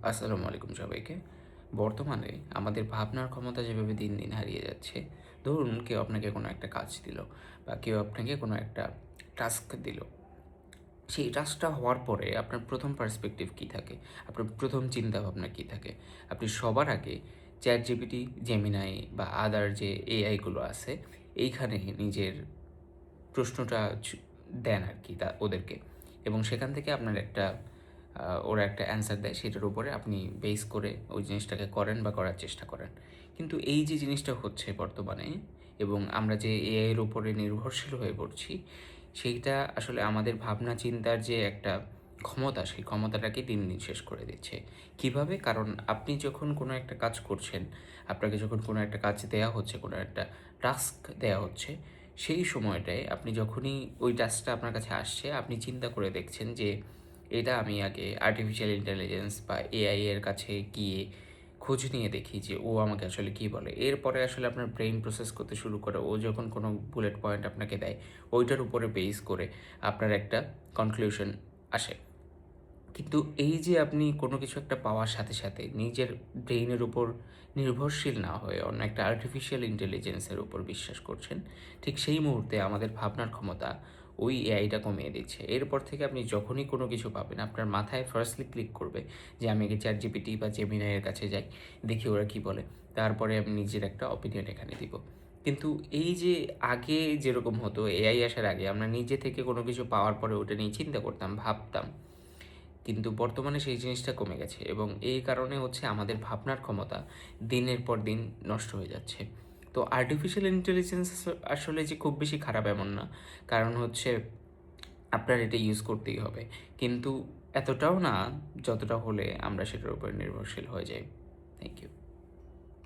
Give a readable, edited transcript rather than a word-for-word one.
আসসালামু আলাইকুম সবাইকে। বর্তমানে আমাদের ভাবনার ক্ষমতা যেভাবে দিন, দিন হারিয়ে যাচ্ছে, ধরুন কেউ আপনাকে কোনো একটা কাজ দিল বা কেউ আপনাকে কোনো একটা টাস্ক দিল। সেই টাস্কটা হওয়ার পরে আপনার ১ম পার্সপেক্টিভ কী থাকে? আপনার ১ম চিন্তাভাবনা কী থাকে? আপনি সবার আগে ChatGPT, Gemini বা আদার যে AI গুলো আছে, এইখানে নিজের প্রশ্নটা দেন আরকি ওদেরকে, এবং সেখান থেকে আপনার একটা ওরা একটা অ্যান্সার দেয়, সেটার উপরে আপনি বেস করে ওই জিনিসটাকে করেন বা করার চেষ্টা করেন। কিন্তু এই যে জিনিসটা হচ্ছে বর্তমানে, এবং আমরা যে এআই এর উপরে নির্ভরশীল হয়ে পড়ছি, সেইটা আসলে আমাদের ভাবনা চিন্তার যে একটা ক্ষমতা, সেই ক্ষমতাটাকে দিন, দিন শেষ করে দিচ্ছে। কিভাবে? কারণ আপনি যখন কোনো একটা কাজ করছেন, আপনাকে যখন কোনো একটা কাজ দেয়া হচ্ছে, কোনো একটা টাস্ক দেয়া হচ্ছে, সেই সময়টায় আপনি যখনই ওই টাস্কটা আপনার কাছে আসছে, আপনি চিন্তা করে দেখছেন যে এটা আমি আগে আর্টিফিশিয়াল ইন্টেলিজেন্স বা এআই এর কাছে গিয়ে খোঁজ নিয়ে দেখি যে ও আমাকে আসলে কী বলে। এরপরে আসলে আপনার ব্রেইন প্রসেস করতে শুরু করে। ও যখন কোনো বুলেট পয়েন্ট আপনাকে দেয়, ওইটার উপরে বেস করে আপনার একটা কনক্লুশন আসে। কিন্তু এই যে আপনি কোনো কিছু একটা পাওয়ার সাথে, সাথে নিজের ব্রেইনের উপর নির্ভরশীল না হয়ে অন্য একটা আর্টিফিশিয়াল ইন্টেলিজেন্সের উপর বিশ্বাস করছেন, ঠিক সেই মুহূর্তে আমাদের ভাবনার ক্ষমতা ওই এআইটা কমিয়ে দিচ্ছে। এরপর থেকে আপনি যখনই কোনো কিছু পাবেন, আপনার মাথায় ফার্স্টলি ক্লিক করবে যে আমি আগে ChatGPT বা Gemini এর কাছে যাই, দেখি ওরা কী বলে। তারপরে আমি নিজের একটা অপিনিয়ন এখানে দিব। কিন্তু এই যে আগে যেরকম হতো, এআই আসার আগে আমরা নিজে থেকে কোনো কিছু পাওয়ার পরে ওটা নিয়ে চিন্তা করতাম, ভাবতাম। কিন্তু বর্তমানে সেই জিনিসটা কমে গেছে, এবং এই কারণে হচ্ছে আমাদের ভাবনার ক্ষমতা দিনের পর দিন নষ্ট হয়ে যাচ্ছে। তো আর্টিফিশিয়াল ইন্টেলিজেন্স আসলে যে খুব বেশি খারাপ এমন না। কারণ হচ্ছে আপনার এটা ইউজ করতেই হবে। কিন্তু এতটাও না যতটা হলে আমরা সেটার উপর নির্ভরশীল হয়ে যাই। Thank you.